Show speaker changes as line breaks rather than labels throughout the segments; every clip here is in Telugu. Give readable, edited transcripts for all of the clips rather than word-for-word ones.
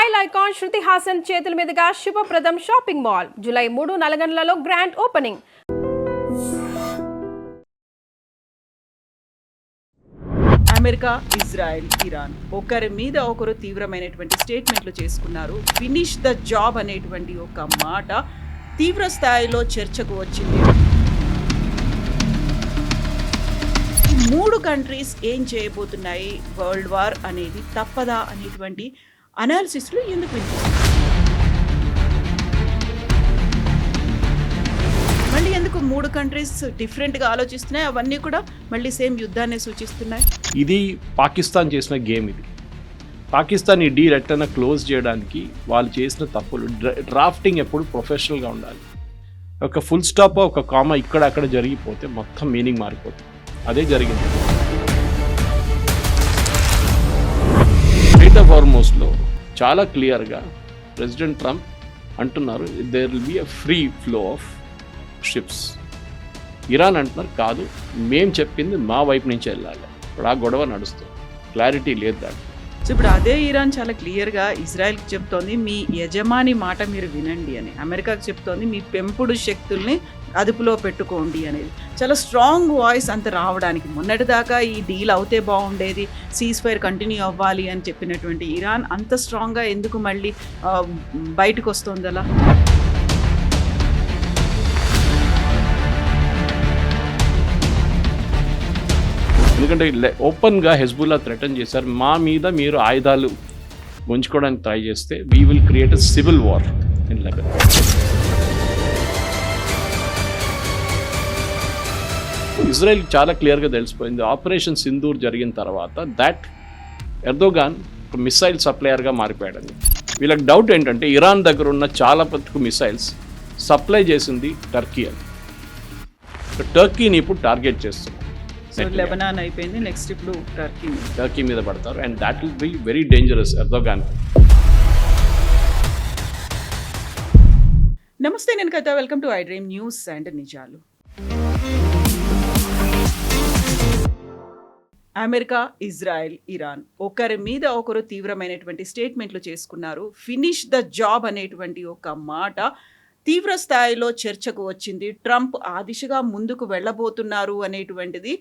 స్టైల్ ఐకాన్ శృతి హాసన్ చేతుల మీదుగా శుభప్రదం షాపింగ్ మాల్ జూలై 3 నల్గొండలలో grand opening.
America, Israel, Iran ఒకరి మీద ఒకరు తీవ్రమైనటువంటి స్టేట్మెంట్లు చేసుకున్నారు. ఫినిష్ ద జాబ్ అనేటువంటి ఒక మాట తీవ్ర స్థాయిలో చర్చకు వచ్చింది. ఈ మూడు కంట్రీస్ ఏం చేయబోతున్నాయి, వరల్డ్ వార్ అనేది తప్పదా అనేటువంటి అనాలిసిస్లు ఎందుకు వినిపిస్తుంది? మళ్ళీ ఎందుకు మూడు కంట్రీస్ డిఫరెంట్గా ఆలోచిస్తున్నాయి? అవన్నీ కూడా మళ్ళీ సేమ్ యుద్ధాన్ని సూచిస్తున్నాయి.
ఇది పాకిస్తాన్ చేసిన గేమ్. ఇది పాకిస్తాన్ ఈ డీల్ ఎట్టన క్లోజ్ చేయడానికి వాళ్ళు చేసిన తప్పులు. డ్రాఫ్టింగ్ ఎప్పుడు ప్రొఫెషనల్గా ఉండాలి. ఒక ఫుల్ స్టాప్ ఒక కామా ఇక్కడ అక్కడ జరిగిపోతే మొత్తం మీనింగ్ మారిపోతుంది. అదే జరిగింది. స్ట్రెయిట్ ఆఫ్ హార్మోస్లో చాలా క్లియర్గా ప్రెసిడెంట్ ట్రంప్ అంటున్నారు there will be a free flow of ships. Iran అంటున్నారు కాదు, మేము చెప్పింది మా వైపు నుంచి వెళ్ళాలి. ఇప్పుడు ఆ గొడవ నడుస్తుంది, క్లారిటీ లేదు దాంట్లో.
సో ఇప్పుడు అదే ఇరాన్ చాలా క్లియర్గా ఇజ్రాయెల్కి చెప్తోంది మీ యజమాని మాట మీరు వినండి అని. అమెరికాకి చెప్తోంది మీ పెంపుడు శక్తుల్ని అదుపులో పెట్టుకోండి అనేది. చాలా స్ట్రాంగ్ వాయిస్ అంత రావడానికి. మొన్నటిదాకా ఈ డీల్ అవుతే బాగుండేది, సీజ్ ఫైర్ కంటిన్యూ అవ్వాలి అని చెప్పినటువంటి ఇరాన్ అంత స్ట్రాంగ్గా ఎందుకు మళ్ళీ బయటకు వస్తుంది అలా?
ఎందుకంటే ఓపెన్గా హెజ్బుల్లా థ్రెటన్ చేశారు, మా మీద మీరు ఆయుధాలు ఉంచుకోవడానికి ట్రై చేస్తే we will create a civil war in Lebanon. Israel చాలా క్లియర్గా తెలిసిపోయింది. ఆపరేషన్ సింధూర్ జరిగిన తర్వాత దట్ ఎర్దోగాన్ ఒక మిసైల్ సప్లయర్గా మారిపోయాడని. వీళ్ళకి డౌట్ ఏంటంటే ఇరాన్ దగ్గర ఉన్న చాలా మటుకు మిసైల్స్ సప్లై చేసింది టర్కీ అని. టర్కీని ఇప్పుడు టార్గెట్ చేస్తున్నారు.
లెబనాన్ అయిపోయింది, నెక్స్ట్ ఇప్పుడు
టర్కీ మీద పడతారు. And that will be very dangerous Erdogan.
నమస్తే, నేను కథ. Welcome to I dream news and నిజాలు. అమెరికా, ఇజ్రాయెల్, ఇరాన్ ఒకరి మీద ఒకరు తీవ్రమైనటువంటి స్టేట్మెంట్లు చేసుకున్నారు. ఫినిష్ ద జాబ్ అనేటువంటి ఒక మాట తీవ్ర స్థాయిలో చర్చకు వచ్చింది. ట్రంప్ ఆ దిశగా ముందుకు వెళ్ళబోతున్నారు అనేటువంటిది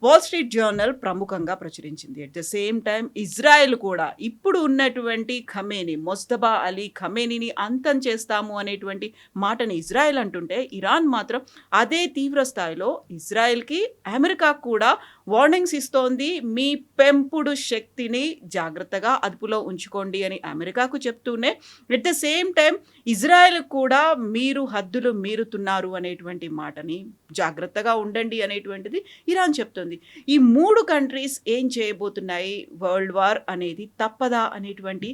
వాల్ స్ట్రీట్ జర్నల్ ప్రముఖంగా ప్రచురించింది. At the same time Israel కూడా ఇప్పుడు ఉన్నటువంటి ఖమేనీ, మొస్తబా అలీ ఖమేనీని అంతం చేస్తాము అనేటువంటి మాటని ఇజ్రాయెల్ అంటుంటే, ఇరాన్ మాత్రం అదే తీవ్ర స్థాయిలో ఇజ్రాయెల్కి, అమెరికా కూడా వార్నింగ్స్ ఇస్తోంది. మీ పెంపుడు శక్తిని జాగ్రత్తగా అదుపులో ఉంచుకోండి అని అమెరికాకు చెప్తూనే, at the same time Israel కూడా మీరు హద్దులు మీరుతున్నారు అనేటువంటి మాటని, జాగ్రత్తగా ఉండండి అనేటువంటిది ఇరాన్ చెప్తుంది. ఈ మూడు కంట్రీస్ ఏం చేయబోతున్నాయి, వరల్డ్ వార్ అనేది తప్పదా అనేటువంటి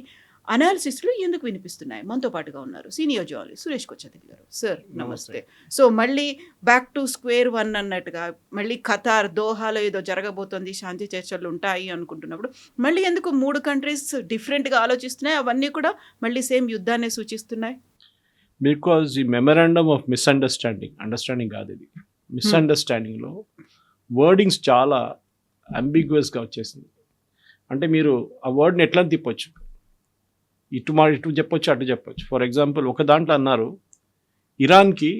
అనాలిసిస్లు ఎందుకు వినిపిస్తున్నాయి? మనతో పాటుగా ఉన్నారు సీనియర్ జర్నలిస్ట్ సురేష్ కొచ్చతిల్ గారు. సార్ నమస్తే. సో మళ్ళీ బ్యాక్ టు స్క్వేర్ వన్ అన్నట్టుగా మళ్ళీ ఖతార్, దోహాలో ఏదో జరగబోతోంది, శాంతి చర్చలు ఉంటాయి అనుకుంటున్నప్పుడు మళ్ళీ ఎందుకు మూడు కంట్రీస్ డిఫరెంట్గా ఆలోచిస్తున్నాయి? అవన్నీ కూడా మళ్ళీ సేమ్ యుద్ధాన్ని సూచిస్తున్నాయి.
బికాజ్ ఈ మెమరాండమ్ ఆఫ్ అండర్స్టాండింగ్ కాదు, ఇది మిస్అండర్స్టాండింగ్లో వర్డింగ్స్ చాలా అంబిగ్యువస్గా వచ్చేసింది. అంటే మీరు ఆ వర్డ్ని ఎట్లా తిప్పొచ్చు, ఇటు చెప్పొచ్చు, అటు చెప్పొచ్చు. ఫర్ ఎగ్జాంపుల్ ఒక దాంట్లో అన్నారు ఇరాన్కి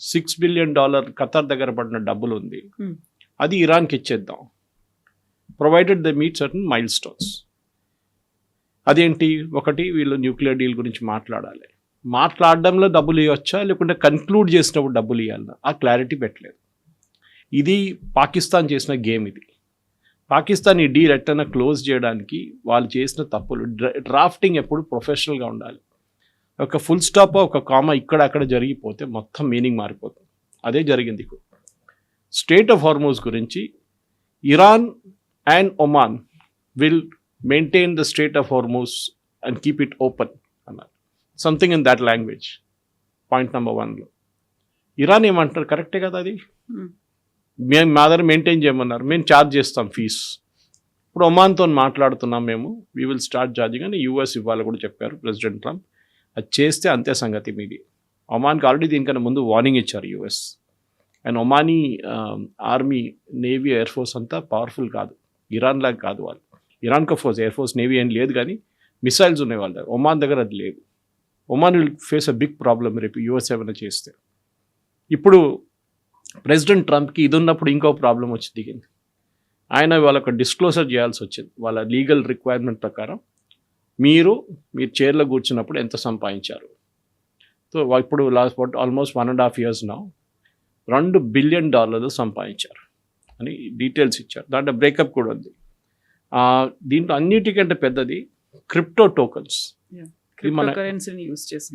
$6 బిలియన్ ఖతార్ దగ్గర పడిన డబ్బులు ఉంది, అది ఇరాన్కి ఇచ్చేద్దాం, provided the meet certain mile stones. అదేంటి, ఒకటి వీళ్ళు న్యూక్లియర్ డీల్ గురించి మాట్లాడాలి, మాట్లాడడంలో డబ్బులు ఇవ్వచ్చా లేకుంటే కన్క్లూడ్ చేసినప్పుడు డబ్బులు ఇవ్వాలన్నా ఆ క్లారిటీ పెట్టలేదు. ఇది పాకిస్తాన్ చేసిన గేమ్. ఇది పాకిస్తాన్ ఈ డీల్ ఎట్టన క్లోజ్ చేయడానికి వాళ్ళు చేసిన తప్పులు. డ్రాఫ్టింగ్ ఎప్పుడు ప్రొఫెషనల్గా ఉండాలి. ఒక ఫుల్ స్టాప్ ఒక కామా ఇక్కడ అక్కడ జరిగిపోతే మొత్తం మీనింగ్ మారిపోతుంది. అదే జరిగింది. స్ట్రెయిట్ ఆఫ్ హార్మోస్ గురించి Iran and Oman will maintain the strait of Hormuz and keep it open అన్నారు. Something in that language. Point number 1లో ఇరాన్ ఏమంటారు, కరెక్టే కదా, అది మేము మా దగ్గర మెయింటైన్ చేయమన్నారు, మేము ఛార్జ్ చేస్తాం ఫీజ్. ఇప్పుడు ఒమాన్తో మాట్లాడుతున్నాం మేము, వీ విల్ స్టార్ట్ ఛార్జింగ్ అని యూఎస్ ఇవ్వాలి కూడా చెప్పారు ప్రెసిడెంట్ ట్రంప్. అది చేస్తే అంతే సంగతి మీది. ఒమాన్కి ఆల్రెడీ దీనికన్నా ముందు వార్నింగ్ ఇచ్చారు US. And Omani army, navy, air force అంతా పవర్ఫుల్ కాదు, ఇరాన్ లాగా కాదు. వాళ్ళు ఇరాన్కి ఫోర్స్, ఎయిర్ ఫోర్స్, నేవీ ఏం లేదు, కానీ మిసైల్స్ ఉన్నాయి వాళ్ళ దగ్గర. ఒమాన్ దగ్గర అది లేదు. Oman will face a big problem రేపు యూఎస్ ఏమైనా చేస్తే. ఇప్పుడు ప్రెసిడెంట్ ట్రంప్కి ఇది ఉన్నప్పుడు ఇంకో ప్రాబ్లం వచ్చి దిగింది. ఆయన వాళ్ళకు డిస్క్లోజర్ చేయాల్సి వచ్చింది. వాళ్ళ లీగల్ రిక్వైర్మెంట్ ప్రకారం మీరు చైర్లో కూర్చున్నప్పుడు ఎంత సంపాదించారు. సో ఇప్పుడు లాస్ట్ ఆల్మోస్ట్ 1.5 years నా $2 billion సంపాదించారు అని డీటెయిల్స్ ఇచ్చారు. దాంట్లో బ్రేకప్ కూడా ఉంది. దీంట్లో అన్నిటికంటే పెద్దది క్రిప్టో టోకన్స్.
క్రిప్టోకరెన్సీని యూజ్ చేసి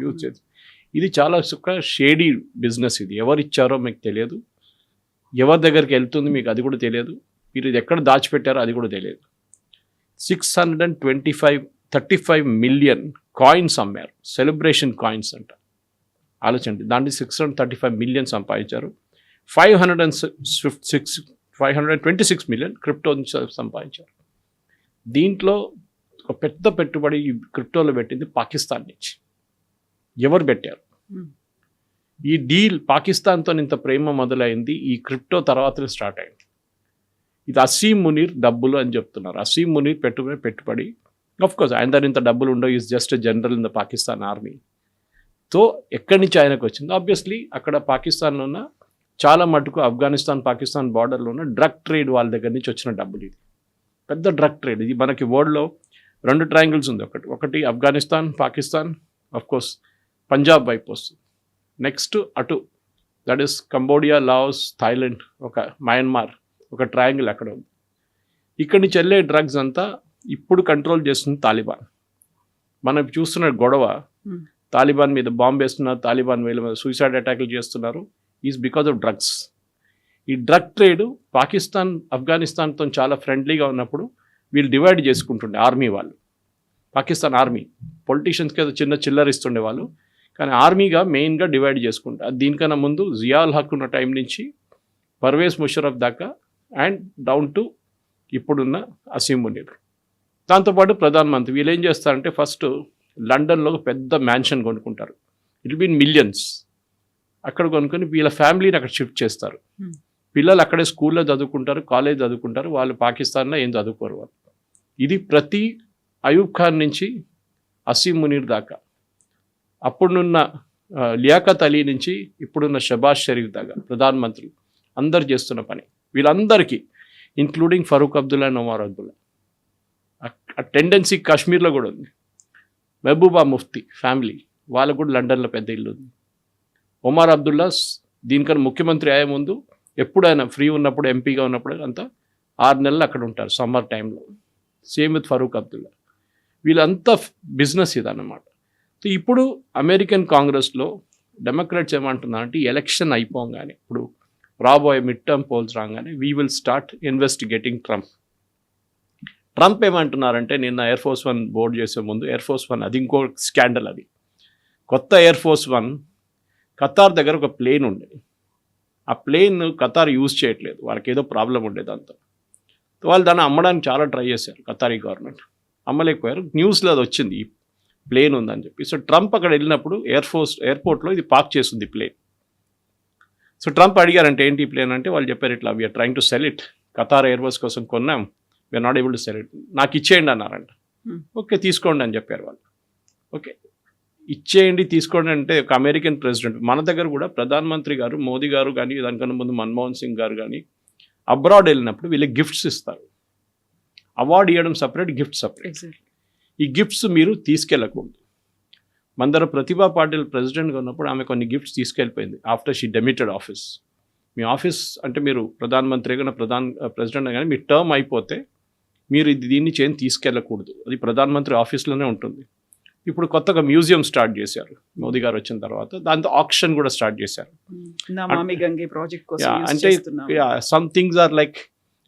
ఇది చాలా షేడీ బిజినెస్. ఇది ఎవరు ఇచ్చారో మీకు తెలియదు, ఎవరి దగ్గరికి వెళ్తుంది మీకు అది కూడా తెలియదు, మీరు ఇది ఎక్కడ దాచిపెట్టారో అది కూడా తెలియదు. 635 million కాయిన్స్ అమ్మారు, సెలబ్రేషన్ కాయిన్స్ అంట. ఆలోచండి, దాంట్లో 635 million సంపాదించారు. 526 million క్రిప్టో సంపాదించారు. దీంట్లో ఒక పెద్ద పెట్టుబడి ఈ క్రిప్టోలో పెట్టింది పాకిస్తాన్ నుంచి. ఎవరు పెట్టారు? ఈ డీల్ పాకిస్తాన్తో ఇంత ప్రేమ మొదలైంది ఈ క్రిప్టో తర్వాత స్టార్ట్ అయింది. ఇది అసీం మునీర్ డబ్బులు అని చెప్తున్నారు. అసీం మునీర్ పెట్టుబడి కోర్స్ ఆయన దగ్గర ఇంత డబ్బులు ఉండవు, is just general in the Pakistan army. So ఎక్కడి నుంచి ఆయనకు వచ్చింది? ఆబ్వియస్లీ అక్కడ పాకిస్తాన్లో ఉన్న చాలా మటుకు ఆఫ్ఘనిస్తాన్ పాకిస్తాన్ బార్డర్లో ఉన్న డ్రగ్ ట్రేడ్ వాళ్ళ దగ్గర నుంచి వచ్చిన డబ్బులు. ఇది పెద్ద డ్రగ్ ట్రేడ్. ఇది మనకి వరల్డ్లో 2 ట్రయాంగిల్స్ ఉంది. ఒకటి ఆఫ్ఘనిస్తాన్ పాకిస్తాన్, కోర్స్ పంజాబ్ వైపు వస్తుంది. నెక్స్ట్ అటు that is Cambodia, Laos, Thailand, ఒక మయన్మార్, ఒక ట్రయాంగిల్ అక్కడ ఉంది. ఇక్కడి నుంచి వెళ్ళే డ్రగ్స్ అంతా ఇప్పుడు కంట్రోల్ చేస్తుంది తాలిబాన్. మనం చూస్తున్న గొడవ, తాలిబాన్ మీద బాంబు వేస్తున్నారు, తాలిబాన్ వీళ్ళ మీద సూసైడ్ అటాక్లు చేస్తున్నారు, ఈజ్ బికాజ్ ఆఫ్ డ్రగ్స్. ఈ డ్రగ్ ట్రేడ్ పాకిస్తాన్ ఆఫ్ఘనిస్తాన్తో చాలా ఫ్రెండ్లీగా ఉన్నప్పుడు వీళ్ళు డివైడ్ చేసుకుంటుండే ఆర్మీ వాళ్ళు. పాకిస్తాన్ ఆర్మీ పొలిటీషియన్స్కి ఏదో చిన్న చిల్లర ఇస్తుండే వాళ్ళు, కానీ ఆర్మీగా మెయిన్గా డివైడ్ చేసుకుంటారు. దీనికన్నా ముందు జియాల్ హక్ ఉన్న టైం నుంచి పర్వేజ్ ముషరఫ్ దాకా అండ్ డౌన్ టు ఇప్పుడున్న అసీం మునీర్. దాంతోపాటు ప్రధానమంత్రి వీళ్ళు ఏం చేస్తారంటే ఫస్ట్ లండన్లో పెద్ద మ్యాన్షన్ కొనుక్కుంటారు. It will be millions. అక్కడ కొనుక్కొని వీళ్ళ ఫ్యామిలీని అక్కడ షిఫ్ట్ చేస్తారు. పిల్లలు అక్కడే స్కూల్లో చదువుకుంటారు, కాలేజ్ చదువుకుంటారు. వాళ్ళు పాకిస్తాన్లో ఏం చదువుకోరు వాళ్ళు. ఇది ప్రతి అయూబ్ ఖాన్ నుంచి అసీం మునీర్ దాకా, అప్పుడున్న లియాఖత్ అలీ నుంచి ఇప్పుడున్న షబాజ్ షరీఫ్ దాకా ప్రధానమంత్రులు అందరు చేస్తున్న పని. వీళ్ళందరికీ ఇంక్లూడింగ్ ఫరూక్ అబ్దుల్లా అండ్ ఒమర్ అబ్దుల్లా. ఆ టెండెన్సీ కాశ్మీర్లో కూడా ఉంది. మెహబూబా ముఫ్తీ ఫ్యామిలీ వాళ్ళకు కూడా లండన్లో పెద్ద ఇల్లు ఉంది. ఒమర్ అబ్దుల్లా దీనికన్నా ముఖ్యమంత్రి అయ్యే ముందు ఎప్పుడు ఆయన ఫ్రీ ఉన్నప్పుడు ఎంపీగా ఉన్నప్పుడు అంతా 6 నెలలు అక్కడ ఉంటారు సమ్మర్ టైంలో. Same with Farooq Abdullah. వీళ్ళంతా బిజినెస్ ఇదన్నమాట. సో ఇప్పుడు అమెరికన్ కాంగ్రెస్లో డెమోక్రాట్స్ ఏమంటున్నారంటే ఎలక్షన్ అయిపోగానే, ఇప్పుడు రాబోయే మిడ్ టర్మ్ పోల్స్ రాగానే we will start investigating Trump ఏమంటున్నారంటే, నిన్న ఎయిర్ ఫోర్స్ 1 బోర్డు చేసే ముందు ఎయిర్ ఫోర్స్ 1 అది ఇంకో స్కాండల్. అది కొత్త ఎయిర్ ఫోర్స్ 1 ఖతార్ దగ్గర ఒక ప్లేన్ ఉండేది. ఆ ప్లేన్ ఖతార్ యూజ్ చేయట్లేదు, వాళ్ళకి ఏదో ప్రాబ్లం ఉండేది అంతా. వాళ్ళు దాన్ని అమ్మడానికి చాలా ట్రై చేశారు, ఖతారీ గవర్నమెంట్ అమ్మలేకపోయారు. న్యూస్లో అది వచ్చింది ఈ ప్లేన్ ఉందని చెప్పి. సో ట్రంప్ అక్కడ వెళ్ళినప్పుడు ఎయిర్పోర్ట్లో ఇది పార్క్ చేస్తుంది ప్లేన్. సో ట్రంప్ అడిగారంటే ఏంటి ఈ ప్లేన్ అంటే, వాళ్ళు చెప్పారు ఇట్లా we're trying to sell it, Qatar Airways కోసం కొన్నాం, we're not able to sell it, నాకు ఇచ్చేయండి అన్నారంట. ఓకే తీసుకోండి అని చెప్పారు వాళ్ళు. ఓకే ఇచ్చేయండి తీసుకోండి అంటే ఒక అమెరికన్ ప్రెసిడెంట్, మన దగ్గర కూడా ప్రధానమంత్రి గారు మోదీ గారు కానీ దానికన్నా ముందు మన్మోహన్ సింగ్ గారు కానీ అబ్రాడ్ వెళ్ళినప్పుడు వీళ్ళకి గిఫ్ట్స్ ఇస్తారు. అవార్డు ఇవ్వడం సపరేట్, గిఫ్ట్ సపరేట్. ఈ గిఫ్ట్స్ మీరు తీసుకెళ్ళకూడదు. మన దగ్గర ప్రతిభా పాటిల్ ప్రెసిడెంట్గా ఉన్నప్పుడు ఆమె కొన్ని గిఫ్ట్స్ తీసుకెళ్ళిపోయింది ఆఫ్టర్ షీ డెమిటెడ్ ఆఫీస్. మీ ఆఫీస్ అంటే మీరు ప్రధానమంత్రిగా ప్రెసిడెంట్ కానీ మీ టర్మ్ అయిపోతే మీరు దీన్ని తీసుకెళ్ళకూడదు, అది ప్రధానమంత్రి ఆఫీస్లోనే ఉంటుంది. ఇప్పుడు కొత్తగా మ్యూజియం స్టార్ట్ చేశారు మోదీ గారు వచ్చిన తర్వాత, దాంతో ఆక్షన్ కూడా స్టార్ట్ చేశారు. అంటే సమ్ థింగ్స్ ఆర్ లైక్,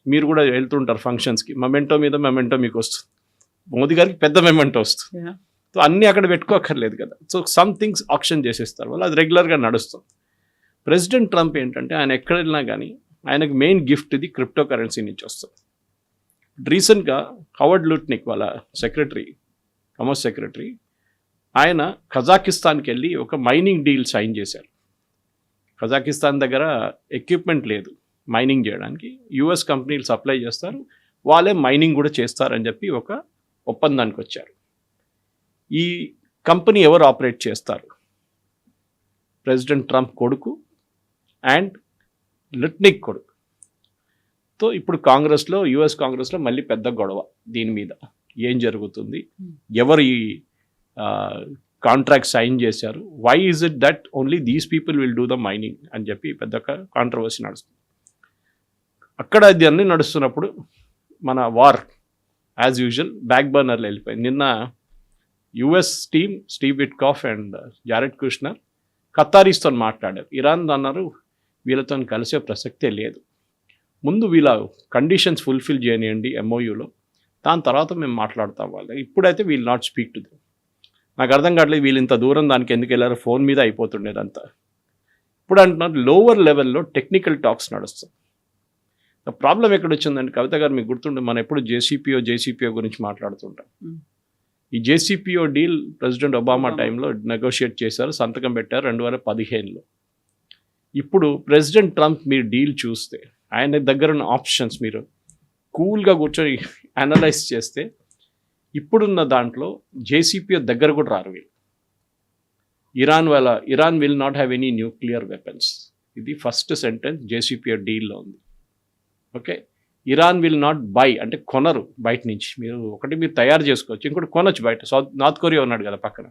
మీరు కూడా వెళ్తుంటారు ఫంక్షన్స్కి, మెమెంటో మీద మెమెంటో మీకు వస్తుంది, మోదీ గారికి పెద్ద మెమెంటో వస్తుంది. సో అన్నీ అక్కడ పెట్టుకోకర్లేదు కదా. సో సమ్ థింగ్స్ ఆక్షన్ చేసేస్తారు వాళ్ళు, అది రెగ్యులర్గా నడుస్తుంది. ప్రెసిడెంట్ ట్రంప్ ఏంటంటే ఆయన ఎక్కడ వెళ్ళినా కానీ ఆయనకు మెయిన్ గిఫ్ట్ ఇది క్రిప్టో కరెన్సీ నుంచి వస్తుంది. రీసెంట్గా హవర్డ్ లుట్నిక్ వాళ్ళ కామర్స్ సెక్రటరీ ఆయన కజాకిస్తాన్కి వెళ్ళి ఒక మైనింగ్ డీల్ సైన్ చేశారు. కజాకిస్తాన్ దగ్గర ఎక్విప్మెంట్ లేదు మైనింగ్ చేయడానికి, యుఎస్ కంపెనీలు సప్లై చేస్తారు, వాళ్ళే మైనింగ్ కూడా చేస్తారని చెప్పి ఒక ఒప్పందానికి వచ్చారు. ఈ కంపెనీ ఎవరు ఆపరేట్ చేస్తారు? ప్రెసిడెంట్ ట్రంప్ కొడుకు అండ్ లిట్నిక్ కొడుకు. తో ఇప్పుడు కాంగ్రెస్లో, యుఎస్ కాంగ్రెస్లో మళ్ళీ పెద్ద గొడవ దీని మీద. ఏం జరుగుతుంది, ఎవరు ఈ కాంట్రాక్ట్ సైన్ చేశారు, why is it that only these people will do the mining అని చెప్పి పెద్ద కాంట్రవర్సీ నడుస్తుంది. అక్కడ ఇది అన్నీ నడుస్తున్నప్పుడు మన వార్ యాజ్ యూజువల్ బ్యాక్ బర్నర్లో వెళ్ళిపోయింది. నిన్న US team Steve Witkoff and Jared Kushner ఖతారీస్తో మాట్లాడారు. ఇరాన్ అన్నారు వీళ్ళతో కలిసే ప్రసక్తే లేదు, ముందు వీళ్ళ కండిషన్స్ ఫుల్ఫిల్ చేయనియండి ఎంఓయూలో, దాని తర్వాత మేము మాట్లాడతాం వాళ్ళు. ఇప్పుడైతే we'll not speak to them. నాకు అర్థం కావట్లేదు వీళ్ళు ఇంత దూరం దానికి ఎందుకు వెళ్ళారు, ఫోన్ మీద అయిపోతుండేదంతా. ఇప్పుడు అంటున్నారు లోవర్ లెవెల్లో టెక్నికల్ టాక్స్ నడుస్తాయి. ప్రాబ్లం ఎక్కడ వచ్చిందంటే కవిత గారు మీకు గుర్తుండే మనం ఎప్పుడు జేసీపీఓ గురించి మాట్లాడుతుంటాం. ఈ జేసీపీఓ డీల్ ప్రెసిడెంట్ ఒబామా టైంలో నెగోషియేట్ చేశారు, సంతకం పెట్టారు 2015లో. ఇప్పుడు ప్రెసిడెంట్ ట్రంప్ మీరు డీల్ చూస్తే ఆయన దగ్గర ఉన్న ఆప్షన్స్ మీరు కూల్గా కూర్చొని అనలైజ్ చేస్తే ఇప్పుడున్న దాంట్లో జేసీపీఓ దగ్గర కూడా రారు వీళ్ళు. Iran will not have any nuclear weapons. ఇది ఫస్ట్ సెంటెన్స్ జేసీపీఓ డీల్లో ఉంది. Okay, Iran will not by అంటే కొనరు బయట నుంచి. మీరు తయారు చేసుకోవచ్చు, ఇంకోటి కొనొచ్చు బయట. నార్త్ కొరియా ఉన్నాడు కదా పక్కన,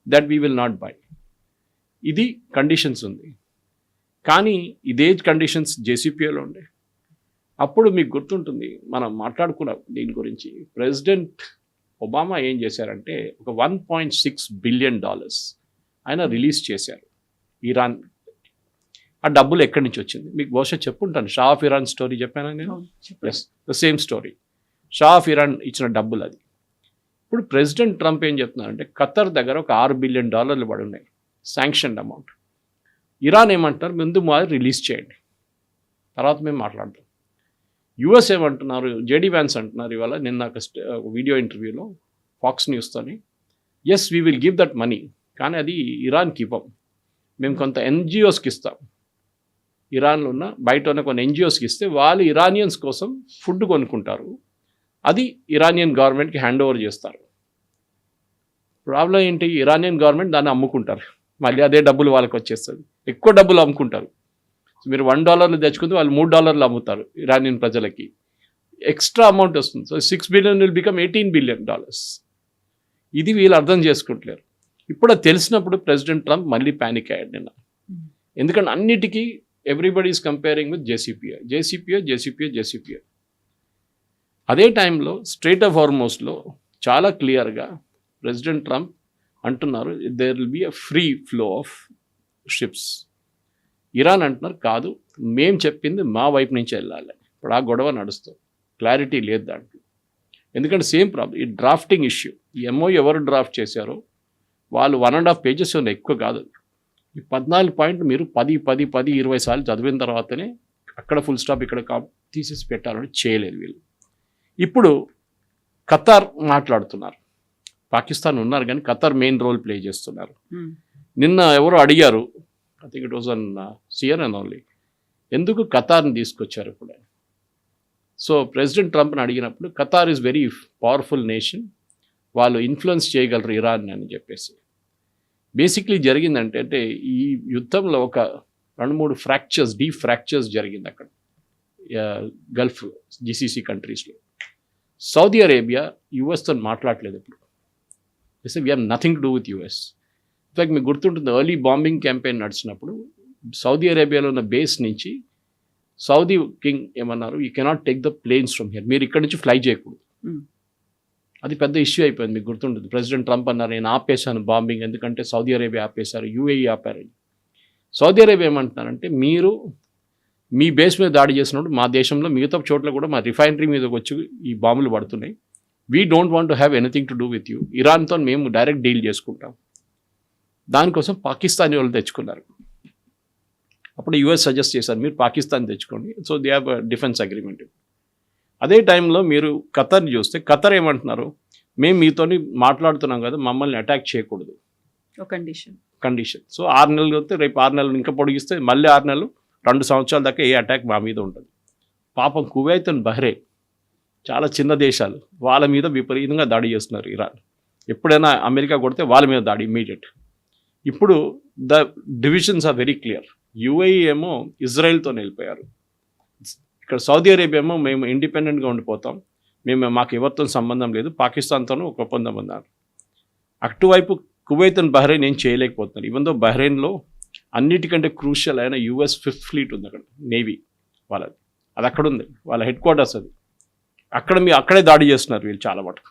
that we will not by. ఇది కండిషన్స్ ఉంది. కానీ ఇదే కండిషన్స్ జేసీపీఓలో ఉండే. అప్పుడు మీకు గుర్తుంటుంది మనం మాట్లాడుకున్నాం దీని గురించి. ప్రెసిడెంట్ ఒబామా ఏం చేశారంటే ఒక $1.6 బిలియన్ ఆయన రిలీజ్ చేశారు ఇరాన్. ఆ డబ్బులు ఎక్కడి నుంచి వచ్చింది మీకు బహుశా చెప్పుంటాను. షా ఆఫ్ ఇరాన్ స్టోరీ చెప్పాను నేను. Yes, the same story. Shah of Iran ఇచ్చిన డబ్బులు అది. ఇప్పుడు ప్రెసిడెంట్ ట్రంప్ ఏం చెప్తున్నారంటే ఖతర్ దగ్గర ఒక $6 బిలియన్ పడి ఉన్నాయి శాంక్షన్ అమౌంట్. ఇరాన్ ఏమంటున్నారు ముందు మాది రిలీజ్ చేయండి, తర్వాత మేము మాట్లాడతాం. యుఎస్ ఏమంటున్నారు, జేడీ వ్యాన్స్ అంటున్నారు ఇవాళ నిన్న ఒక వీడియో ఇంటర్వ్యూలో ఫాక్స్ న్యూస్తోని, yes we will give that money, కానీ అది ఇరాన్కి ఇవ్వం, మేము కొంత ఎన్జిఓస్కి ఇస్తాం. ఇరాన్లో ఉన్న బయట ఉన్న కొన్ని ఎన్జిఓస్కి ఇస్తే వాళ్ళు ఇరానియన్స్ కోసం ఫుడ్ కొనుక్కుంటారు, అది ఇరానియన్ గవర్నమెంట్కి హ్యాండ్ ఓవర్ చేస్తారు. ప్రాబ్లం ఏంటి, ఇరానియన్ గవర్నమెంట్ దాన్ని అమ్ముకుంటారు, మళ్ళీ అదే డబ్బులు వాళ్ళకి వచ్చేస్తుంది, ఎక్కువ డబ్బులు అమ్ముకుంటారు. మీరు $1 తెచ్చుకుంటే వాళ్ళు $3 అమ్ముతారు ఇరానియన్ ప్రజలకి, ఎక్స్ట్రా అమౌంట్ వస్తుంది. So 6 billion will become $18 billion. ఇది వీళ్ళు అర్థం చేసుకుంటలేరు. ఇప్పుడు అది తెలిసినప్పుడు ప్రెసిడెంట్ ట్రంప్ మళ్ళీ ప్యానిక్ అయ్యాడు నిన్న. ఎందుకంటే అన్నిటికీ everybody is comparing with JCPO. అదే టైంలో స్ట్రైట్ ఆఫ్ హార్మోస్లో చాలా క్లియర్గా ప్రెసిడెంట్ ట్రంప్ అంటున్నారు there will be a free flow of ships. Iran అంటున్నారు కాదు, మేము చెప్పింది మా వైపు నుంచి వెళ్ళాలి. ఇప్పుడు ఆ గొడవ నడుస్తుంది, క్లారిటీ లేదు దాంట్లో. ఎందుకంటే సేమ్ ప్రాబ్లం, ఈ డ్రాఫ్టింగ్ ఇష్యూ. ఈ ఎంఓ ఎవరు డ్రాఫ్ట్ చేశారో వాళ్ళు 1.5 పేజెస్ ఉన్నాయి, ఎక్కువ కాదు. ఈ 14 పాయింట్లు మీరు 10-20 సార్లు చదివిన తర్వాతనే అక్కడ ఫుల్ స్టాప్ ఇక్కడ తీసేసి పెట్టాలని చేయలేదు వీళ్ళు. ఇప్పుడు ఖతార్ మాట్లాడుతున్నారు, పాకిస్తాన్ ఉన్నారు కానీ ఖతార్ మెయిన్ రోల్ ప్లే చేస్తున్నారు. నిన్న ఎవరు అడిగారు, I think it was an CNN only, ఎందుకు ఖతార్ని తీసుకొచ్చారు ఇప్పుడు. సో ప్రెసిడెంట్ ట్రంప్ని అడిగినప్పుడు Qatar is very powerful nation, వాళ్ళు ఇన్ఫ్లుయెన్స్ చేయగలరు ఇరాన్ అని చెప్పేసి. బేసిక్లీ జరిగిందంటే అంటే ఈ యుద్ధంలో ఒక 2-3 డీప్ ఫ్రాక్చర్స్ జరిగింది అక్కడ గల్ఫ్ జిసిసి కంట్రీస్లో. సౌదీ అరేబియా యుఎస్తో మాట్లాడలేదు ఇప్పుడు. We have nothing to do with US. In fact మీకు గుర్తుంటుంది ఎర్లీ బాంబింగ్ క్యాంపెయిన్ నడిచినప్పుడు సౌదీ అరేబియాలో ఉన్న బేస్ నుంచి సౌదీ కింగ్ ఏమన్నారు, you cannot take the planes from here, మీరు ఇక్కడ నుంచి ఫ్లై చేయకూడదు. అది పెద్ద ఇష్యూ అయిపోయింది, మీకు గుర్తుంటుంది. ప్రెసిడెంట్ ట్రంప్ అన్నారు నేను ఆపేశాను బాంబింగ్, ఎందుకంటే సౌదీ అరేబియా ఆపేశారు, యూఏఈ ఆపారు. సౌదీ అరేబియా ఏమంటున్నారంటే మీరు మీ బేస్ మీద దాడి చేసినప్పుడు మా దేశంలో మిగతా చోట్ల కూడా మా రిఫైనరీ మీదకి వచ్చి ఈ బాంబులు పడుతున్నాయి, we don't want to have anything to do with you, ఇరాన్తో మేము డైరెక్ట్ డీల్ చేసుకుంటాం. దానికోసం పాకిస్తానీ వాళ్ళు తెచ్చుకున్నారు. అప్పుడు యుఎస్ సజెస్ట్ చేశారు మీరు పాకిస్తాన్ తెచ్చుకోండి, so they have defence agreement. అదే టైంలో మీరు ఖతర్ని చూస్తే ఖతర్ ఏమంటున్నారు, మేము మీతోని మాట్లాడుతున్నాం కదా, మమ్మల్ని అటాక్ చేయకూడదు కండిషన్. సో 6 నెలలు వస్తే రేపు 6 నెలలు ఇంకా పొడిగిస్తే మళ్ళీ 6 నెలలు 2 సంవత్సరాల దాకా ఏ అటాక్ మా మీద ఉంటుంది. పాపం కువైత్ అండ్ బహ్రెయిన్ చాలా చిన్న దేశాలు, వాళ్ళ మీద విపరీతంగా దాడి చేస్తున్నారు ఇరాన్. ఎప్పుడైనా అమెరికా కొడితే వాళ్ళ మీద దాడి ఇమ్మీడియట్. ఇప్పుడు the divisions are very clear. UAE ఏమో ఇజ్రాయెల్తో వెళ్ళిపోయారు. ఇక్కడ సౌదీ అరేబియా ఏమో మేము ఇండిపెండెంట్గా ఉండిపోతాం, మాకు ఎవరితో సంబంధం లేదు, పాకిస్తాన్తోనూ ఒక ఒప్పందం ఉన్నారు. అటువైపు కువైత్ అండ్ బహ్రెయిన్ ఏం చేయలేకపోతున్నారు. ఈవెన్ దో బహ్రెయిన్లో అన్నిటికంటే క్రూషియల్ అయిన US 5th ఫ్లీట్ ఉంది అక్కడ, నేవీ వాళ్ళది, అది అక్కడ ఉంది, వాళ్ళ హెడ్ క్వార్టర్స్ అది. అక్కడే దాడి చేస్తున్నారు వీళ్ళు చాలా మటుకు.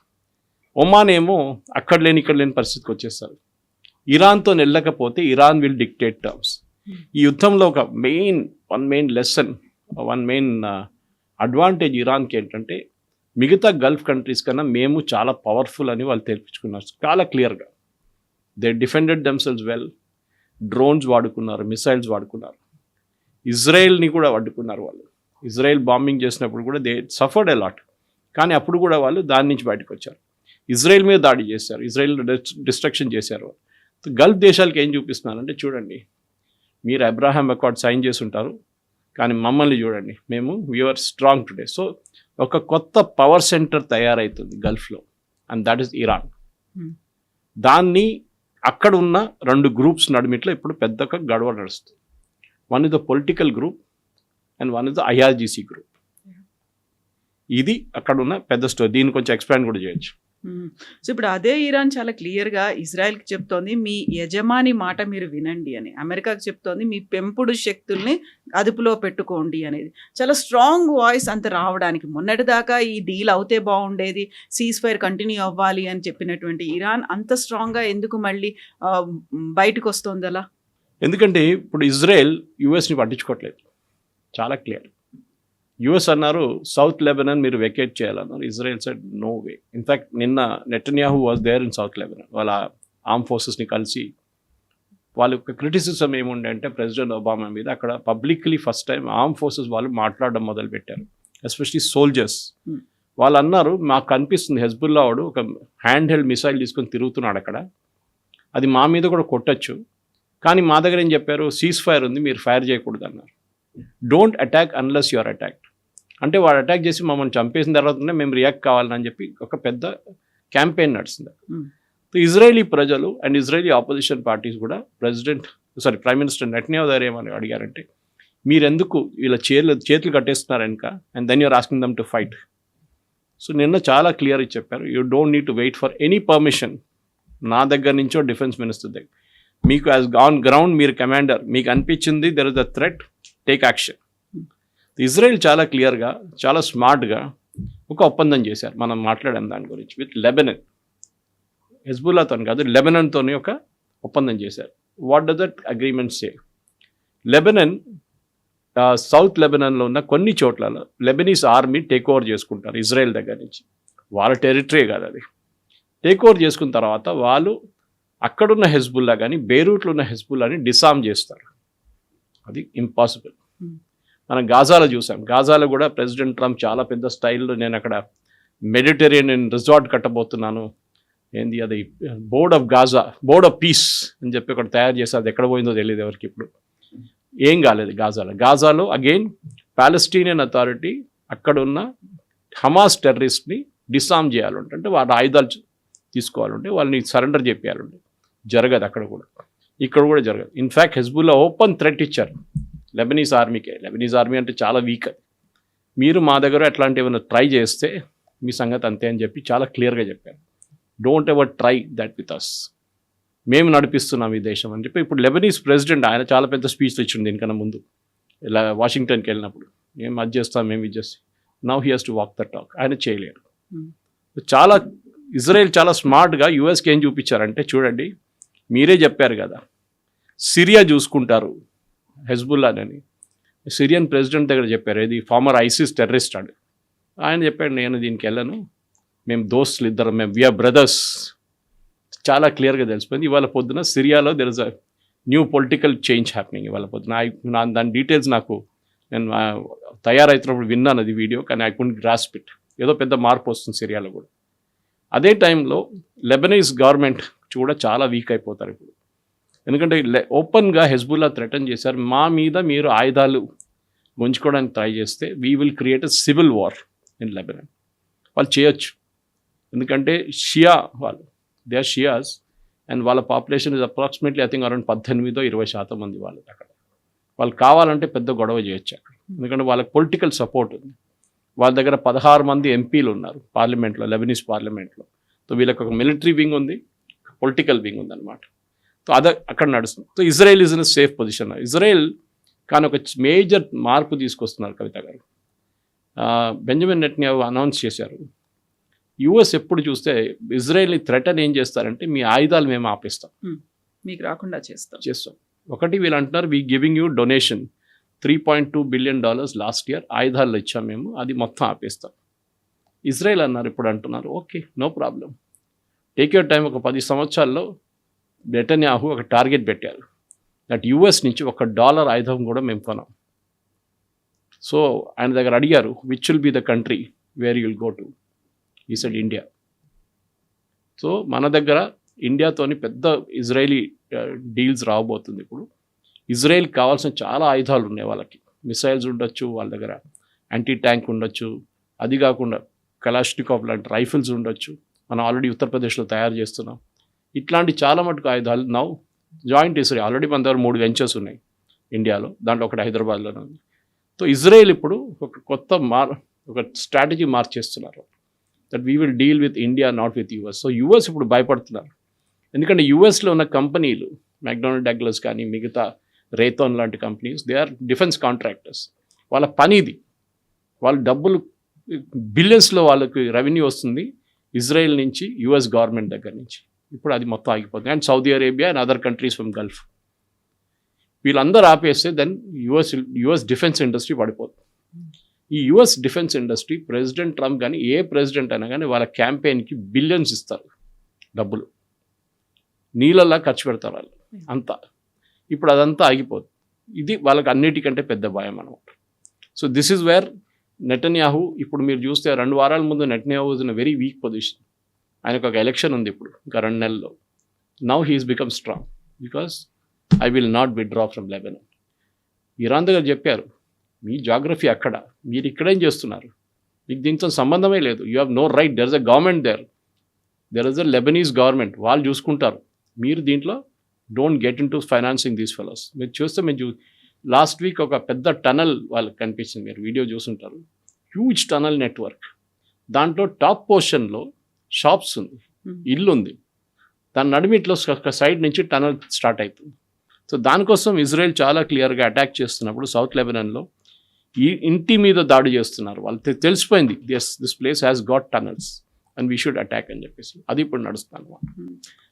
ఒమాన్ ఏమో అక్కడ లేని ఇక్కడ లేని పరిస్థితికి వచ్చేస్తారు. ఇరాన్తో వెళ్ళకపోతే ఇరాన్ విల్ డిక్టేట్ టర్మ్స్. ఈ యుద్ధంలో ఒక main lesson, one main advantage ఇరాన్కి ఏంటంటే మిగతా గల్ఫ్ కంట్రీస్ కన్నా మేము చాలా పవర్ఫుల్ అని వాళ్ళు తెప్పించుకున్నారు చాలా క్లియర్గా. They defended themselves well. Drones వాడుకున్నారు, మిసైల్స్ వాడుకున్నారు, ఇజ్రాయెల్ని కూడా వాడుకున్నారు వాళ్ళు. ఇజ్రాయెల్ బాంబింగ్ చేసినప్పుడు కూడా దే సఫర్డ్ ఎ లాట్, కానీ అప్పుడు కూడా వాళ్ళు దాని నుంచి బయటకు వచ్చారు. ఇజ్రాయెల్ మీద దాడి చేశారు, ఇజ్రాయెల్ డిస్ట్రక్షన్ చేశారు. గల్ఫ్ దేశాలకు ఏం చూపిస్తున్నారంటే చూడండి, మీరు అబ్రహాం అకార్డ్ సైన్ చేసి ఉంటారు, కానీ మమ్మల్ని చూడండి, మేము వీఆర్ స్ట్రాంగ్ టుడే. సో ఒక కొత్త పవర్ సెంటర్ తయారవుతుంది గల్ఫ్లో, అండ్ దట్ ఈస్ ఇరాన్. దాన్ని అక్కడ ఉన్న 2 గ్రూప్స్ నడుమిట్లో ఇప్పుడు పెద్ద గడవ నడుస్తుంది. One is the political group and one is the IRGC group. ఇది అక్కడ ఉన్న పెద్ద స్టోరీ. దీన్ని కొంచెం ఎక్స్ప్లెయిన్ కూడా చేయొచ్చు.
సో ఇప్పుడు అదే ఇరాన్ చాలా క్లియర్గా ఇజ్రాయెల్కి చెప్తోంది, మీ యజమాని మాట మీరు వినండి అని. అమెరికాకి చెప్తోంది, మీ పెంపుడు శక్తుల్ని అదుపులో పెట్టుకోండి అనేది. చాలా స్ట్రాంగ్ వాయిస్ అంత రావడానికి, మొన్నటిదాకా ఈ డీల్ అవుతే బాగుండేది, సీజ్ ఫైర్ కంటిన్యూ అవ్వాలి అని చెప్పినటువంటి ఇరాన్ అంత స్ట్రాంగ్గా ఎందుకు మళ్ళీ బయటకు వస్తుంది అలా?
ఎందుకంటే ఇప్పుడు ఇజ్రాయెల్ యుఎస్ని పట్టించుకోవట్లేదు, చాలా క్లియర్. US అన్నారు సౌత్ లెబనాన్ మీరు వెకేట్ చేయాలన్నారు. Israel said no way. In fact నిన్న Netanyahu was there in south Lebanon. వాళ్ళ ఆర్మ్ ఫోర్సెస్ని కలిసి వాళ్ళ యొక్క క్రిటిసిజం ఏముండే అంటే ప్రెసిడెంట్ ఒబామా మీద అక్కడ publicly first time arm forces వాళ్ళు మాట్లాడడం మొదలుపెట్టారు, ఎస్పెషలీ సోల్జర్స్. వాళ్ళు అన్నారు, మాకు కనిపిస్తుంది హెజ్బుల్లా వాడు ఒక హ్యాండ్ హెల్డ్ మిసైల్ తీసుకొని తిరుగుతున్నాడు అక్కడ, అది మా మీద కూడా కొట్టచ్చు, కానీ మా దగ్గర ఏం చెప్పారు, సీజ్ ఫైర్ ఉంది, మీరు ఫైర్ చేయకూడదు అన్నారు. Don't attack unless you are attacked. అంటే వాడు అటాక్ చేసి మమ్మల్ని చంపేసిన తర్వాతనే మేము రియాక్ట్ కావాలని చెప్పి ఒక పెద్ద క్యాంపెయిన్ నడుస్తుంది. ఇజ్రాయలీ ప్రజలు అండ్ ఇజ్రాయలీ ఆపోజిషన్ పార్టీస్ కూడా ప్రైమ్ మినిస్టర్ నెటన్యాహు గారు ఏమని అడిగారంటే, మీరెందుకు వీళ్ళ చేతులు కట్టేస్తున్నారు వెనుక, and then you're asking them to fight. So నిన్న చాలా క్లియర్ చెప్పారు, you don't need to wait for any permission నా దగ్గర నుంచో డిఫెన్స్ మినిస్టర్ దగ్గర. మీకు యాజ్ ఆన్ గ్రౌండ్ మీరు కమాండర్, మీకు అనిపించింది there is a threat, take action. Israel చాలా క్లియర్గా చాలా స్మార్ట్గా ఒక ఒప్పందం చేశారు, మనం మాట్లాడాం దాని గురించి, విత్ లెబనన్. హెజ్బుల్లాతో కాదు, లెబనన్తో ఒక ఒప్పందం చేశారు. What does that agreement say? Lebanon south లెబనన్లో ఉన్న కొన్ని చోట్లలో లెబనీస్ ఆర్మీ టేక్ ఓవర్ చేసుకుంటారు ఇజ్రాయెల్ దగ్గర నుంచి. వాళ్ళ టెరిటరీ కాదు అది. టేక్ ఓవర్ చేసుకున్న తర్వాత వాళ్ళు అక్కడున్న హెజ్బుల్లా కానీ బేరూట్లో ఉన్న హెజ్బుల్లాని డిసామ్ చేస్తారు. అది ఇంపాసిబుల్. మనం గాజాలో చూసాం, గాజాలో కూడా ప్రెసిడెంట్ ట్రంప్ చాలా పెద్ద స్టైల్లో నేను అక్కడ మెడిటరేనియన్ రిసార్ట్ కట్టబోతున్నాను, ఏంది అది బోర్డ్ ఆఫ్ పీస్ అని చెప్పి ఒకటి తయారు చేసి, అది ఎక్కడ పోయిందో తెలియదు ఎవరికి. ఇప్పుడు ఏం కాలేదు గాజాలో అగైన్ పాలెస్టీనియన్ అథారిటీ అక్కడ ఉన్న హమాస్ టెర్రరిస్ట్ని డిసామ్ చేయాలంటే, అంటే వాళ్ళ ఆయుధాలు తీసుకోవాలంటే వాళ్ళని సరెండర్ చేయాలంటే జరగదు. అక్కడ కూడా ఇక్కడ కూడా జరగదు. ఇన్ఫ్యాక్ట్ హెజ్బుల్లా ఓపెన్ థ్రెట్ ఇచ్చారు లెబనీస్ ఆర్మీకే. లెబనీస్ ఆర్మీ అంటే చాలా వీక్, అది మీరు మా దగ్గర ఎట్లాంటి ఏమైనా ట్రై చేస్తే మీ సంగతి అంతే అని చెప్పి చాలా క్లియర్గా చెప్పారు. Don't ever try that with us, మేము నడిపిస్తున్నాం ఈ దేశం అని చెప్పి. ఇప్పుడు లెబనీస్ ప్రెసిడెంట్ ఆయన చాలా పెద్ద స్పీచ్లు ఇచ్చిండు దీనికన్నా ముందు, ఇలా వాషింగ్టన్కి వెళ్ళినప్పుడు, మేము అది చేస్తాం, మేము ఇది చేస్తాం. Now he has to walk the talk. ఆయన చేయలేరు. చాలా ఇజ్రాయెల్ చాలా స్మార్ట్గా యూఎస్కి ఏం చూపించారంటే, చూడండి మీరే చెప్పారు కదా సిరియా చూసుకుంటారు హెజ్బుల్లాని, సిరియన్ ప్రెసిడెంట్ దగ్గర చెప్పారు, ఇది ఫార్మర్ ఐసిస్ టెర్రరిస్ట్ అని. ఆయన చెప్పాడు, నేను దీనికి వెళ్ళను, మేము దోస్తులు ఇద్దరం, మేము వీఆర్ బ్రదర్స్. చాలా క్లియర్గా తెలిసిపోయింది. ఇవాళ పొద్దున సిరియాలో there is a new political change happening. ఇవాళ పొద్దున దాని డీటెయిల్స్ నేను తయారైతున్నప్పుడు విన్నాను అది వీడియో, కానీ ఐ కుడెంట్ గ్రాస్ప్ ఇట్. ఏదో పెద్ద మార్పు వస్తుంది సిరియాలో కూడా. అదే టైంలో లెబనీస్ గవర్నమెంట్ కూడా చాలా వీక్ అయిపోతారు ఇప్పుడు. ఎందుకంటే ఓపెన్గా హెజ్బుల్లా థ్రెటన్ చేశారు, మా మీద మీరు ఆయుధాలు గుంజుకోవడానికి ట్రై చేస్తే we will create a civil war in Lebanon. వాళ్ళు చేయొచ్చు, ఎందుకంటే షియా వాళ్ళు దే ఆర్ షియాస్ అండ్ వాళ్ళ population is approximately I think around 18-20% మంది వాళ్ళు అక్కడ. వాళ్ళు కావాలంటే పెద్ద గొడవ చేయొచ్చు అక్కడ, ఎందుకంటే వాళ్ళకి పొలిటికల్ సపోర్ట్ ఉంది. వాళ్ళ దగ్గర 16 మంది ఎంపీలు ఉన్నారు పార్లమెంట్లో, లెబనీస్ పార్లమెంట్లో. సో వీళ్ళకి ఒక మిలిటరీ వింగ్ ఉంది, పొలిటికల్ వింగ్ ఉంది అనమాట. సో అది అక్కడ నడుస్తుంది. So Israel is in safe position. Israel కానీ ఒక మేజర్ మార్పు తీసుకొస్తున్నారు కవిత గారు. బెంజమిన్ నెటన్యాహు అనౌన్స్ చేశారు, యుఎస్ ఎప్పుడు చూస్తే ఇజ్రాయెల్ని థ్రెటన్ ఏం చేస్తారంటే మీ ఆయుధాలు మేము ఆపేస్తాం,
మీకు రాకుండా చేస్తాం.
ఒకటి వీళ్ళు అంటున్నారు we giving you donation $3.2 billion last year, ఆయుధాలు ఇచ్చాం మేము, అది మొత్తం ఆపేస్తాం. ఇజ్రాయెల్ అన్నారు, ఇప్పుడు అంటున్నారు okay no problem, take your time. ఒక 10 సంవత్సరాల్లో నెటన్యాహు ఒక టార్గెట్ పెట్టారు, దట్ యుఎస్ నుంచి $1 ఆయుధం కూడా మేము కొనాం. సో ఆయన దగ్గర అడిగారు which will be the country where you will go to, ఈ సెడ్ ఇండియా. సో మన దగ్గర ఇండియాతోని పెద్ద ఇజ్రాయలీ డీల్స్ రాబోతుంది. ఇప్పుడు ఇజ్రాయెల్కి కావాల్సిన చాలా ఆయుధాలు ఉన్నాయి, వాళ్ళకి మిసైల్స్ ఉండొచ్చు, వాళ్ళ దగ్గర యాంటీ ట్యాంక్ ఉండొచ్చు, అది కాకుండా కలాష్నికోవ్ లాంటి రైఫిల్స్ ఉండొచ్చు, మనం ఆల్రెడీ ఉత్తరప్రదేశ్లో తయారు చేస్తున్నాం. ఇట్లాంటి చాలా మటుకు ఆయుధాలు నౌ జాయింట్ ఇజ్రాయెల్, ఆల్రెడీ మన దగ్గర 3 వెంచర్స్ ఉన్నాయి ఇండియాలో, దాంట్లో ఒకటి హైదరాబాద్లోనే ఉంది. సో ఇజ్రాయెల్ ఇప్పుడు ఒక కొత్త ఒక స్ట్రాటజీ మార్చేస్తున్నారు, that we will deal with India not with US. So US ఇప్పుడు భయపడుతున్నారు, ఎందుకంటే యుఎస్లో ఉన్న కంపెనీలు మెక్డొనాల్డ్ డగ్లస్ కానీ మిగతా రేథాన్ లాంటి companies, they are defence contractors. వాళ్ళ పని ఇది, వాళ్ళ డబ్బులు బిలియన్స్లో వాళ్ళకి రెవెన్యూ వస్తుంది ఇజ్రాయెల్ నుంచి, యుఎస్ గవర్నమెంట్ దగ్గర నుంచి. ఇప్పుడు అది మొత్తం ఆగిపోతుంది. And Saudi Arabia and other countries from Gulf, వీళ్ళందరూ ఆపేస్తే దెన్ యుఎస్ డిఫెన్స్ ఇండస్ట్రీ పడిపోతుంది. ఈ US defence industry president Trump కానీ ఏ ప్రెసిడెంట్ అయినా కానీ వాళ్ళ క్యాంపెయిన్కి బిలియన్స్ ఇస్తారు డబ్బులు, నీళ్ళలా ఖర్చు పెడతారు వాళ్ళు అంతా. ఇప్పుడు అదంతా ఆగిపోతుంది. ఇది వాళ్ళకి అన్నిటికంటే పెద్ద భయం అనమాట. So this is where Netanyahu, ఇప్పుడు మీరు చూస్తే 2 వారాల ముందు Netanyahu is in very weak position. ఆయనకు ఒక ఎలక్షన్ ఉంది ఇప్పుడు ఇంకా 2 నెలల్లో. Now he's become strong because I will not withdraw from Lebanon. Iran దగ్గర చెప్పారు మీ జాగ్రఫీ అక్కడ, మీరు ఇక్కడేం చేస్తున్నారు, మీకు దీంతో సంబంధమే లేదు, you have no right, there is a government there is a Lebanese government, వాళ్ళు చూసుకుంటారు, మీరు దీంట్లో don't get into financing these fellows. మీరు చూస్తే లాస్ట్ వీక్ ఒక పెద్ద టనల్ వాళ్ళకి కనిపించింది, మీరు వీడియో చూసుంటారు, హ్యూజ్ టనల్ నెట్వర్క్. దాంట్లో టాప్ పోర్షన్లో షాప్స్ ఉంది, ఇల్లు ఉంది, దాని నడిమిట్లో ఒక సైడ్ నుంచి టనల్ స్టార్ట్ అవుతుంది. సో దానికోసం ఇజ్రాయెల్ చాలా క్లియర్గా అటాక్ చేస్తున్నప్పుడు సౌత్ లెబనాన్లో ఈ ఇంటి మీద దాడి చేస్తున్నారు. వాళ్ళు తెలిసిపోయింది this place has got tunnels and we should attack అని చెప్పేసి, అది ఇప్పుడు నడుస్తాను.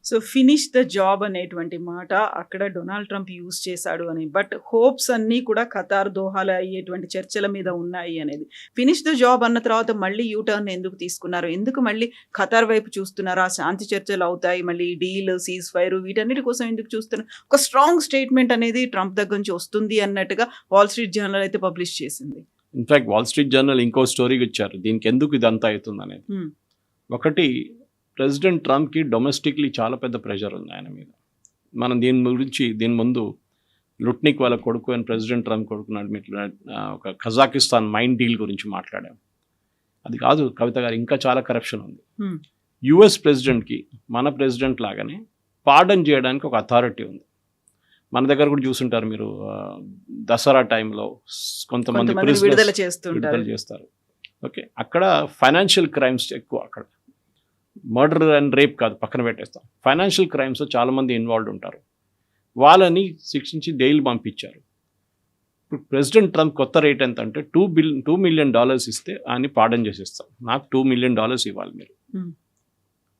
సో ఫినిష్ ద జాబ్ అనేటువంటి మాట అక్కడ డొనాల్డ్ ట్రంప్ యూజ్ చేశాడు అని, బట్ హోప్స్ అన్నీ కూడా ఖతార్ దోహాలో అయ్యేటువంటి చర్చల మీద ఉన్నాయి అనేది. ఫినిష్ ద జాబ్ అన్న తర్వాత మళ్ళీ యూటర్న్ ఎందుకు తీసుకున్నారు, ఎందుకు మళ్ళీ ఖతార్ వైపు చూస్తున్నారు, ఆ శాంతి చర్చలు అవుతాయి, మళ్ళీ డీల్ సీజ్ ఫైర్ వీటన్నిటి కోసం ఎందుకు చూస్తున్నారు? ఒక స్ట్రాంగ్ స్టేట్మెంట్ అనేది ట్రంప్ దగ్గర నుంచి వస్తుంది అన్నట్టుగా వాల్ స్ట్రీట్ జర్నల్ అయితే పబ్లిష్ చేసింది.
ఇన్ఫాక్ట్ వాల్ స్ట్రీట్ జర్నల్ ఇంకో స్టోరీ ఇచ్చారు దీనికి ఎందుకు ఇదంతా అవుతుంది అనేది. ఒకటి, ప్రెసిడెంట్ ట్రంప్కి డొమెస్టిక్లీ చాలా పెద్ద ప్రెషర్ ఉంది ఆయన మీద. మనం దీని ముందు లుట్నిక్ వాళ్ళ కొడుకు అని ప్రెసిడెంట్ ట్రంప్ కొడుకున్నాడు, ఒక కజాకిస్తాన్ మైన్ డీల్ గురించి మాట్లాడాం. అది కాదు కవిత గారు, ఇంకా చాలా కరప్షన్ ఉంది. యుఎస్ ప్రెసిడెంట్కి మన ప్రెసిడెంట్ లాగానే పార్డన్ చేయడానికి ఒక అథారిటీ ఉంది. మన దగ్గర కూడా చూసుంటారు మీరు, దసరా టైంలో కొంతమంది
విడుదల చేస్తారు.
ఓకే, అక్కడ ఫైనాన్షియల్ క్రైమ్స్ ఎక్కువ, అక్కడ మర్డర్ అండ్ రేప్ కాదు పక్కన పెట్టేస్తాం, ఫైనాన్షియల్ క్రైమ్స్ చాలామంది ఇన్వాల్వ్ ఉంటారు. వాళ్ళని శిక్షించి జైలు పంపించారు. ఇప్పుడు ప్రెసిడెంట్ ట్రంప్ కొత్త రేట్ ఎంత అంటే $2 మిలియన్ ఇస్తే ఆయన పార్డన్ చేసేస్తాం. నాకు $2 మిలియన్ ఇవ్వాలి మీరు,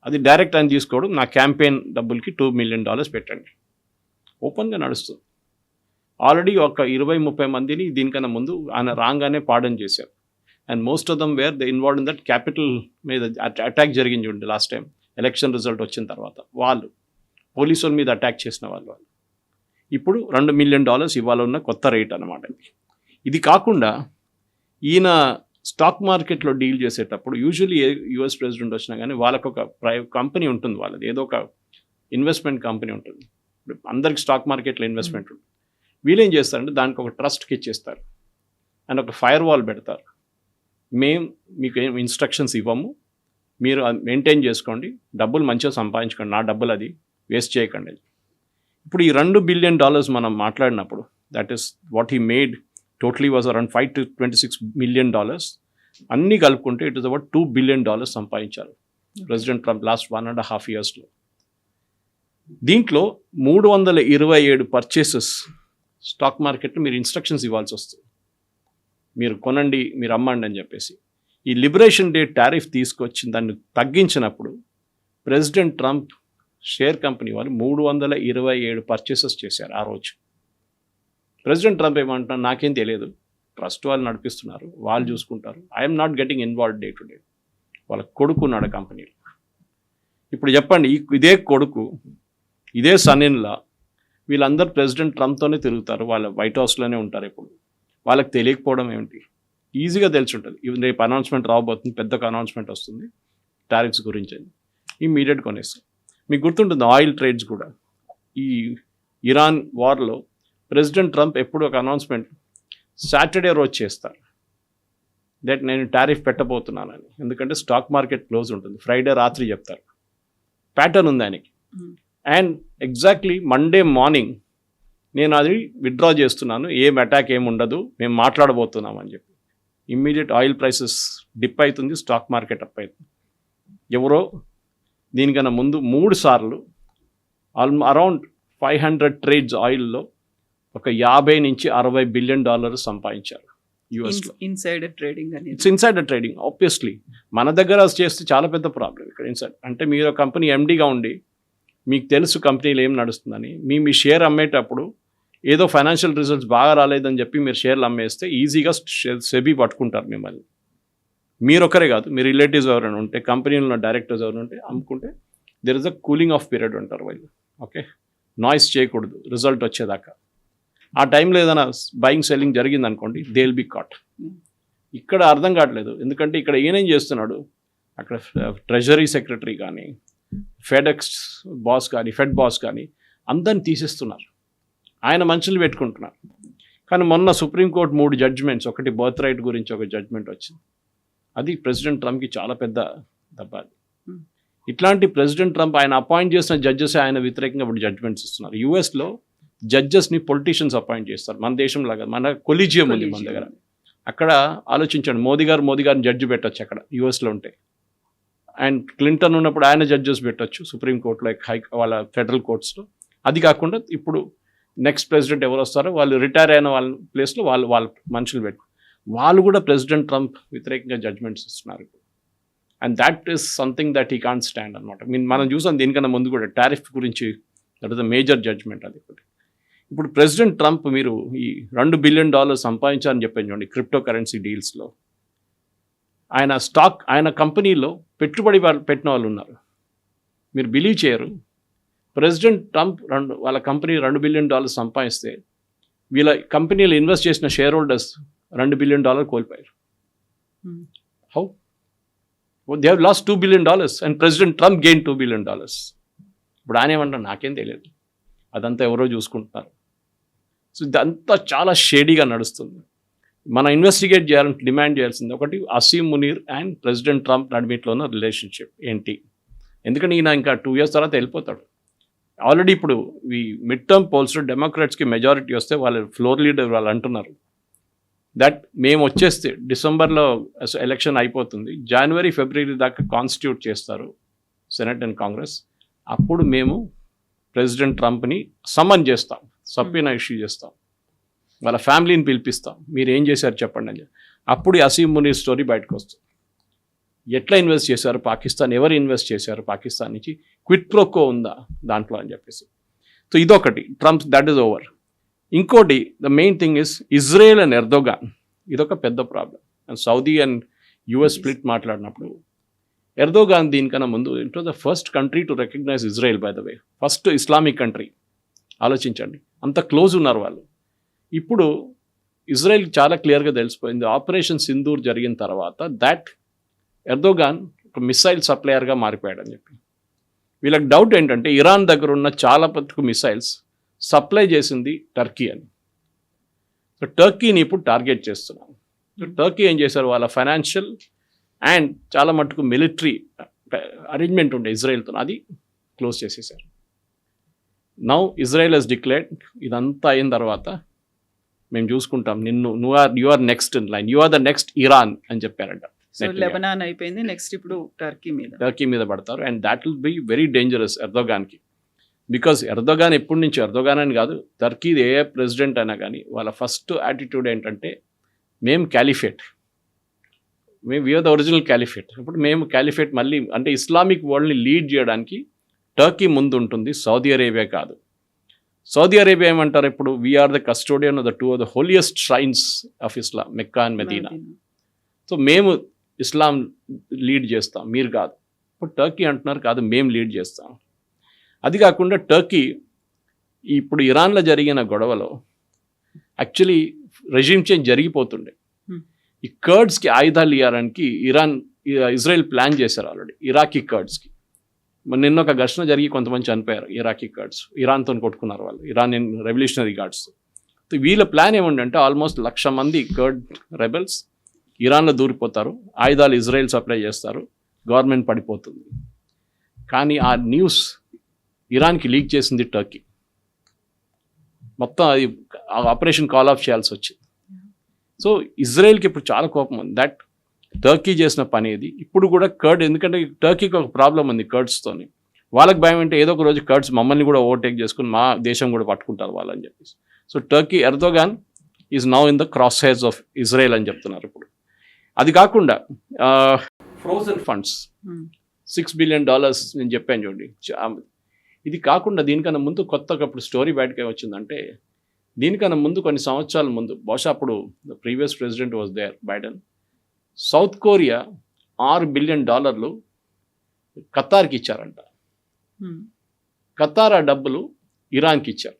అది డైరెక్ట్ ఆయన తీసుకోవడం, నా క్యాంపెయిన్ డబ్బులకి $2 మిలియన్ పెట్టండి, ఓపెన్గా నడుస్తుంది. ఆల్రెడీ ఒక 20-30 మందిని దీనికన్నా ముందు ఆయన రాగానే పార్డన్ చేశారు. And most of them where they involve in that capital మీద అటాక్ జరిగింది చూడండి లాస్ట్ టైం ఎలక్షన్ రిజల్ట్ వచ్చిన తర్వాత, వాళ్ళు పోలీసుల మీద అటాక్ చేసిన వాళ్ళు ఇప్పుడు $2 మిలియన్ ఇవ్వాలన్న కొత్త రేట్ అనమాట. ఇది కాకుండా ఈయన స్టాక్ మార్కెట్లో డీల్ చేసేటప్పుడు యూజువల్లీ యుఎస్ ప్రెసిడెంట్ వచ్చినా కానీ వాళ్ళకు ఒక కంపెనీ ఉంటుంది, వాళ్ళది ఏదో ఒక ఇన్వెస్ట్మెంట్ కంపెనీ ఉంటుంది. ఇప్పుడు అందరికి స్టాక్ మార్కెట్లో ఇన్వెస్ట్మెంట్ ఉంటుంది. వీళ్ళు ఏం చేస్తారంటే దానికి ఒక ట్రస్ట్కి ఇచ్చేస్తారు అండ్ ఒక ఫైర్ వాల్ పెడతారు. మేము మీకు ఏం ఇన్స్ట్రక్షన్స్ ఇవ్వము, మీరు మెయింటైన్ చేసుకోండి, డబ్బులు మంచిగా సంపాదించుకోండి, నా డబ్బులు అది వేస్ట్ చేయకండి. ఇప్పుడు ఈ $2 బిలియన్ మనం మాట్లాడినప్పుడు that is what he made totally was around $5 to $26 million. అన్నీ కలుపుకుంటే ఇట్ ఇస్ అబౌట్ $2 billion సంపాదించారు ప్రెసిడెంట్ ట్రంప్ లాస్ట్ 1.5 yearsలో. దీంట్లో 327 పర్చేసెస్ స్టాక్ మార్కెట్లో మీరు ఇన్స్ట్రక్షన్స్ ఇవ్వాల్సి వస్తుంది, మీరు కొనండి, మీరు అమ్మండి అని చెప్పేసి. ఈ లిబరేషన్ డే టారిఫ్ తీసుకొచ్చి దాన్ని తగ్గించినప్పుడు ప్రెసిడెంట్ ట్రంప్ షేర్ కంపెనీ వాళ్ళు 327 పర్చేసెస్ చేశారు ఆ రోజు. ప్రెసిడెంట్ ట్రంప్ ఏమంటున్నారు, నాకేం తెలియదు, ట్రస్ట్ వాళ్ళు నడిపిస్తున్నారు, వాళ్ళు చూసుకుంటారు, I'm not getting involve day to day. వాళ్ళ కొడుకున్నాడు కంపెనీలో. ఇప్పుడు చెప్పండి, ఇదే కొడుకు, ఇదే సన్నిన్లా, వీళ్ళందరూ ప్రెసిడెంట్ ట్రంప్తోనే తిరుగుతారు, వాళ్ళ వైట్ హౌస్లోనే ఉంటారు. ఇప్పుడు వాళ్ళకి తెలియకపోవడం ఏమిటి? ఈజీగా తెలిసి ఉంటుంది. ఇవి రేపు అనౌన్స్మెంట్ రాబోతుంది, పెద్ద అనౌన్స్మెంట్ వస్తుంది టారిఫ్స్ గురించి అని, ఇమ్మీడియట్ కొనేస్తాం. మీకు గుర్తుంటుంది ఆయిల్ ట్రేడ్స్ కూడా. ఈ ఇరాన్ వార్లో ప్రెసిడెంట్ ట్రంప్ ఎప్పుడు ఒక అనౌన్స్మెంట్ సాటర్డే రోజు చేస్తారు, దట్ నేను టారిఫ్ పెట్టబోతున్నానని. ఎందుకంటే స్టాక్ మార్కెట్ క్లోజ్ ఉంటుంది, ఫ్రైడే రాత్రి చెప్తారు. ప్యాటర్న్ ఉంది ఆయనకి. అండ్ ఎగ్జాక్ట్లీ మండే మార్నింగ్ నేను అది విత్డ్రా చేస్తున్నాను, ఏం అటాక్ ఏమి ఉండదు, మేము మాట్లాడబోతున్నాం అని చెప్పి ఇమ్మీడియట్ ఆయిల్ ప్రైసెస్ డిప్ అవుతుంది, స్టాక్ మార్కెట్ అప్ అవుతుంది. ఎవరో దీనికన్నా ముందు 3 సార్లు అరౌండ్ 500 ట్రేడ్స్ ఆయిల్లో ఒక $50 నుంచి $60 బిలియన్ సంపాదించారు యూఎస్లో.
ఇన్సైడర్ ట్రేడింగ్ అని.
It's insider trading obviously. మన దగ్గర చేస్తే చాలా పెద్ద ప్రాబ్లం ఇక్కడ. ఇన్సైడ్ అంటే మీరు కంపెనీ ఎండీగా ఉండి మీకు తెలుసు కంపెనీలో ఏం నడుస్తుందని, మీ షేర్ అమ్మేటప్పుడు ఏదో ఫైనాన్షియల్ రిజల్ట్స్ బాగా రాలేదని చెప్పి మీరు షేర్లు అమ్మేస్తే ఈజీగా సెబీ పట్టుకుంటారు మిమ్మల్ని. మీరు ఒకరే కాదు, మీ రిలేటివ్స్ ఎవరైనా ఉంటే, కంపెనీలో డైరెక్టర్స్ ఎవరైనా ఉంటే అమ్ముకుంటే there is a cooling of period అంటారు వాళ్ళు. ఓకే, నాయిస్ చేయకూడదు రిజల్ట్ వచ్చేదాకా. ఆ టైంలో ఏదైనా బయింగ్ సెల్లింగ్ జరిగింది అనుకోండి, దే విల్ బి కాట్. ఇక్కడ అర్థం కావట్లేదు, ఎందుకంటే ఇక్కడ ఈయనేం చేస్తున్నాడు, అక్కడ ట్రెజరీ సెక్రటరీ కానీ, ఫెడెక్స్ బాస్ కానీ, ఫెడ్ బాస్ కానీ అందరిని తీసేస్తున్నారు, ఆయన మనుషులు పెట్టుకుంటున్నారు. కానీ మొన్న సుప్రీంకోర్టు 3 జడ్జిమెంట్స్, ఒకటి బర్త్ రైట్ గురించి ఒక జడ్జిమెంట్ వచ్చింది, అది ప్రెసిడెంట్ ట్రంప్కి చాలా పెద్ద దెబ్బ. ఇట్లాంటి ప్రెసిడెంట్ ట్రంప్ ఆయన అపాయింట్ చేసిన జడ్జెస్ ఆయన వ్యతిరేకంగా ఇప్పుడు జడ్జిమెంట్స్ ఇస్తున్నారు. యూఎస్లో జడ్జెస్ని పొలిటీషియన్స్ అపాయింట్ చేస్తారు, మన దేశంలో కాదు, మన కొలీజియం ఉంది మన దగ్గర. అక్కడ ఆలోచించండి, మోదీ గారిని జడ్జి పెట్టచ్చు అక్కడ యూఎస్లో ఉంటే. అండ్ క్లింటన్ ఉన్నప్పుడు ఆయన జడ్జెస్ పెట్టచ్చు సుప్రీంకోర్టులో, వాళ్ళ ఫెడరల్ కోర్ట్స్లో. అది కాకుండా ఇప్పుడు నెక్స్ట్ ప్రెసిడెంట్ ఎవరు వస్తారో వాళ్ళు రిటైర్ అయిన వాళ్ళ ప్లేస్లో వాళ్ళ మనుషులు పెట్టు, వాళ్ళు కూడా ప్రెసిడెంట్ ట్రంప్ వ్యతిరేకంగా జడ్జ్మెంట్స్ ఇస్తున్నారు. And that is something that he can't stand అనమాట. మనం చూసాం దీనికన్నా ముందు కూడా టారిఫ్ గురించి, that is the major judgement అది. ఇప్పుడు ప్రెసిడెంట్ ట్రంప్ మీరు ఈ $2 బిలియన్ సంపాదించాలని చెప్పాను చూడండి క్రిప్టో కరెన్సీ డీల్స్లో. ఆయన కంపెనీలో పెట్టుబడి పెట్టిన వాళ్ళు ఉన్నారు, మీరు బిలీవ్ చేయరు. ప్రెసిడెంట్ ట్రంప్ వాళ్ళ కంపెనీ $2 బిలియన్ సంపాదిస్తే వీళ్ళ కంపెనీలో ఇన్వెస్ట్ చేసిన షేర్ హోల్డర్స్ $2 బిలియన్ కోల్పోయారు. How? They have lost $2 billion and president Trump gain $2 billion. ఇప్పుడు ఆయన ఏమంటారు, నాకేం తెలియదు, అదంతా ఎవరో చూసుకుంటున్నారు. సో ఇదంతా చాలా షేడీగా నడుస్తుంది. మనం ఇన్వెస్టిగేట్ చేయాలంటే డిమాండ్ చేయాల్సింది ఒకటి, Asim Munir and president Trump నడిమిట్లో ఉన్న రిలేషన్షిప్ ఏంటి. ఎందుకంటే ఈయన ఇంకా 2 years తర్వాత వెళ్ళిపోతాడు. ఆల్రెడీ ఇప్పుడు ఈ మిడ్ టర్మ్ పోల్స్లో డెమోక్రాట్స్కి మెజారిటీ వస్తే వాళ్ళ ఫ్లోర్ లీడర్ వాళ్ళు అంటున్నారు దట్ మేము వచ్చేస్తే డిసెంబర్లో ఎలక్షన్ అయిపోతుంది, జనవరి ఫిబ్రవరి దాకా కాన్స్టిట్యూట్ చేస్తారు సెనెట్ అండ్ కాంగ్రెస్, అప్పుడు మేము ప్రెసిడెంట్ ట్రంప్ని సమన్ చేస్తాం, సబ్పోయినా ఇష్యూ చేస్తాం, వాళ్ళ ఫ్యామిలీని పిలిపిస్తాం, మీరు ఏం చేశారు చెప్పండి అని. అప్పుడు అసీమ్ మునీర్ స్టోరీ బయటకు వస్తుంది. ఎట్లా ఇన్వెస్ట్ చేశారు పాకిస్తాన్, ఎవరు ఇన్వెస్ట్ చేశారు పాకిస్తాన్ నుంచి, క్విట్ ప్రోకో ఉందా దాంట్లో అని చెప్పేసి. సో ఇదొకటి, ట్రంప్ దట్ ఈస్ ఓవర్. ఇంకోటి the main thing is Israel and Erdogan, ఇదొక పెద్ద problem. And Saudi and US split మాట్లాడినప్పుడు ఎర్దోగాన్ దీనికన్నా ముందు it was the first country to recognise Israel, by the way first Islamic country. ఆలోచించండి, అంత క్లోజ్ ఉన్నారు వాళ్ళు. ఇప్పుడు ఇజ్రాయెల్ చాలా క్లియర్గా తెలిసిపోయింది ఆపరేషన్ సింధూర్ జరిగిన తర్వాత దట్ ఎర్దోగాన్ ఒక మిసైల్ సప్లయర్గా మారిపోయాడని చెప్పి. వీళ్ళకి డౌట్ ఏంటంటే ఇరాన్ దగ్గర ఉన్న చాలా మటుకు మిసైల్స్ సప్లై చేసింది టర్కీ అని. సో టర్కీని ఇప్పుడు టార్గెట్ చేస్తున్నాం. సో టర్కీ ఏం చేశారు, వాళ్ళ ఫైనాన్షియల్ అండ్ చాలా మటుకు మిలిటరీ అరేంజ్మెంట్ ఉండే ఇజ్రాయెల్తో, అది క్లోజ్ చేసేసారు. నౌ ఇజ్రాయెల్ హెస్ డిక్లేర్డ్ ఇదంతా అయిన తర్వాత మేము చూసుకుంటాం నిన్ను, you are next in line, you are the next Iran అని చెప్పారంట.
సో లెబనాన్ అయిపోయింది, నెక్స్ట్ ఇప్పుడు టర్కీ మీద
పడతారు. And that will be very dangerous ఎర్దోగాన్కి. బికాజ్ ఎర్దోగాన్ ఎప్పటి నుంచి, ఎర్దోగాన్ అని కాదు, టర్కీ ఏ ప్రెసిడెంట్ అయినా కానీ వాళ్ళ ఫస్ట్ యాటిట్యూడ్ ఏంటంటే మేము caliphate, we are the original caliphate. ఇప్పుడు మేము క్యాలిఫేట్ మళ్ళీ అంటే ఇస్లామిక్ వరల్డ్ని లీడ్ చేయడానికి టర్కీ ముందు ఉంటుంది, సౌదీ అరేబియా కాదు. సౌదీ అరేబియా ఏమంటారు ఇప్పుడు, we are the custodian of the 2 of the holiest shrines of Islam, Mecca and Medina. So మేము ఇస్లాం లీడ్ చేస్తాం, మీరు కాదు. ఇప్పుడు టర్కీ అంటున్నారు కాదు, మేము లీడ్ చేస్తాం. అది కాకుండా టర్కీ ఇప్పుడు ఇరాన్లో జరిగిన గొడవలో యాక్చువల్లీ రెజ్యూమ్ చేంజ్ జరిగిపోతుండే. ఈ కర్డ్స్కి ఆయుధాలు ఇవ్వడానికి ఇజ్రాయెల్ ప్లాన్ చేశారు ఆల్రెడీ ఇరాకీ కర్డ్స్కి. నిన్న ఒక ఘర్షణ జరిగి కొంతమంది చనిపోయారు ఇరాకీ కర్డ్స్, ఇరాన్తో కొట్టుకున్నారు వాళ్ళు, ఇరానియన్ రెవల్యూషనరీ గార్డ్స్. వీళ్ళ ప్లాన్ ఏముండంటే ఆల్మోస్ట్ 1,00,000 మంది కర్డ్ రెబెల్స్ ఇరాన్లో దూరిపోతారు, ఆయుధాలు ఇజ్రాయెల్ సప్లై చేస్తారు, గవర్నమెంట్ పడిపోతుంది. కానీ ఆ న్యూస్ ఇరాన్కి లీక్ చేసింది టర్కీ. మొత్తం అది ఆపరేషన్ కాల్ ఆఫ్ చేయాల్సి వచ్చింది. సో ఇజ్రాయెల్కి ఇప్పుడు చాలా కోపం ఉంది దట్ టర్కీ చేసిన పని ఇది. ఇప్పుడు కూడా కర్డ్, ఎందుకంటే టర్కీకి ఒక ప్రాబ్లం ఉంది కర్డ్స్తోని, వాళ్ళకి భయం అంటే ఏదో ఒక రోజు కర్డ్స్ మమ్మల్ని కూడా ఓవర్టేక్ చేసుకుని మా దేశం కూడా పట్టుకుంటారు వాళ్ళని చెప్పేసి. So Turkey Erdogan is now in the cross hairs of Israel అని చెప్తున్నారు ఇప్పుడు. అది కాకుండా ఫ్రోజన్ ఫండ్స్ $6 billion నేను చెప్పాను చూడండి. ఇది కాకుండా దీనికన్నా ముందు కొత్తగా స్టోరీ బయటకే వచ్చిందంటే, దీనికన్నా ముందు కొన్ని సంవత్సరాల ముందు, బహుశా అప్పుడు the previous president was there, Biden, South Korea $6 billion ఖతార్కి ఇచ్చారంట. ఖతార్ ఆ డబ్బులు ఇరాన్కి ఇచ్చారు.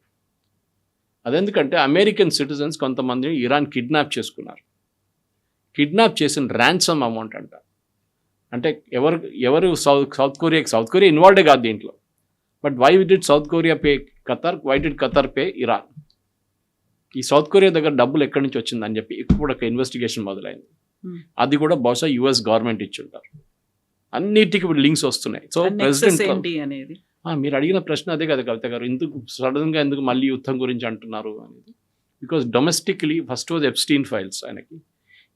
అదెందుకంటే అమెరికన్ సిటిజన్స్ కొంతమంది ఇరాన్ కిడ్నాప్ చేసుకున్నారు. కిడ్నాప్ చేసిన ర్యాన్సమ్ అమౌంట్ అంట. అంటే ఎవరు సౌత్ కొరియా ఇన్వాల్వ్డే కాదు దీంట్లో. But why did South Korea pay Qatar, why did Qatar pay Iran? ఈ సౌత్ కొరియా దగ్గర డబ్బులు ఎక్కడి నుంచి వచ్చిందని చెప్పి ఇప్పుడు ఒక ఇన్వెస్టిగేషన్ మొదలైంది. అది కూడా బహుశా US గవర్నమెంట్ ఇచ్చుంటారు. అన్నిటికీ ఇప్పుడు లింక్స్ వస్తున్నాయి. సో ప్రెసిడెంట్
అనేది
మీరు అడిగిన ప్రశ్న అదే కదా కవిత గారు, సడన్గా ఎందుకు మళ్ళీ యుద్ధం గురించి అంటున్నారు అనేది. Because domestically first was Epstein files ఆయనకి.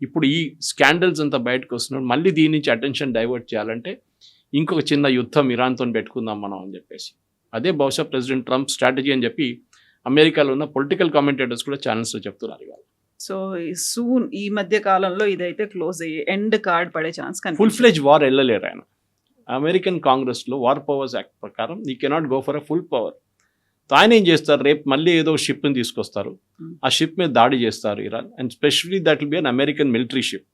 ఇప్పుడు ఈ స్కాండల్స్ అంతా బయటకు వస్తున్నాడు, మళ్ళీ దీని నుంచి అటెన్షన్ డైవర్ట్ చేయాలంటే ఇంకొక చిన్న యుద్ధం ఇరాన్తో పెట్టుకుందాం మనం అని చెప్పేసి. అదే బహుశా ప్రెసిడెంట్ ట్రంప్ స్ట్రాటజీ అని చెప్పి అమెరికాలో ఉన్న పొలిటికల్ కామెంటేటర్స్ కూడా ఛానల్స్లో చెప్తున్నారు ఇవాళ.
సో సూన్ ఈ మధ్య కాలంలో ఇదైతే క్లోజ్ అయ్యి ఎండ్ కార్డ్ పడే ఛాన్స్
ఫుల్ ఫ్లెజ్ వార్ వెళ్ళలేరు ఆయన. అమెరికన్ కాంగ్రెస్లో వార్ పవర్స్ యాక్ట్ ప్రకారం you cannot go for a full power. ఆయన ఏం చేస్తారు, రేపు మళ్ళీ ఏదో షిప్ని తీసుకొస్తారు, ఆ షిప్ మీద దాడి చేస్తారు Iran. And specially that will be an American military ship.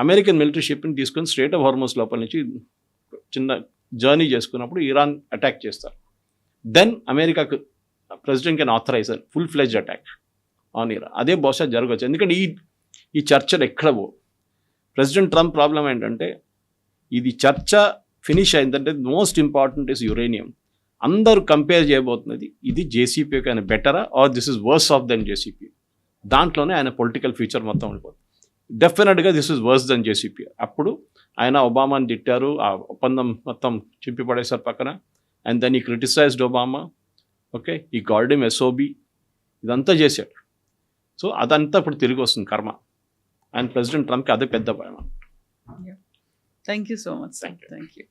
American military షిప్ని తీసుకొని స్ట్రేట్ ఆఫ్ హార్మోస్ లోపల నుంచి చిన్న జర్నీ చేసుకున్నప్పుడు ఇరాన్ అటాక్ చేస్తారు. దెన్ అమెరికాకు president can authorise full fledge attack on Iran. అదే బహుశా జరగవచ్చు. ఎందుకంటే ఈ చర్చలు ఎక్కడ పో. ప్రెసిడెంట్ ట్రంప్ ప్రాబ్లం ఏంటంటే ఇది చర్చ ఫినిష్ అయిందంటే మోస్ట్ ఇంపార్టెంట్ ఇస్ యురేనియం. అందరూ కంపేర్ చేయబోతున్నది ఇది జేసీపీ ఆయన బెటరా or this is worse off than JCP. దాంట్లోనే ఆయన పొలిటికల్ ఫ్యూచర్ మొత్తం ఉండిపోతుంది. డెఫినెట్గా this is worse than JCP. అప్పుడు ఆయన ఒబామాని తిట్టారు, ఆ ఒప్పందం మొత్తం చింపి పడేశారు పక్కన. అండ్ దెన్ ఈ క్రిటిసైజ్డ్ ఒబామా, ఓకే, ఈ గార్డెమ్ ఎస్ఓబి ఇదంతా చేశాడు. సో అదంతా ఇప్పుడు తిరిగి వస్తుంది కర్మ. అండ్ ప్రెసిడెంట్ ట్రంప్కి అదే పెద్ద భయం.
Thank you so much.
Thank you.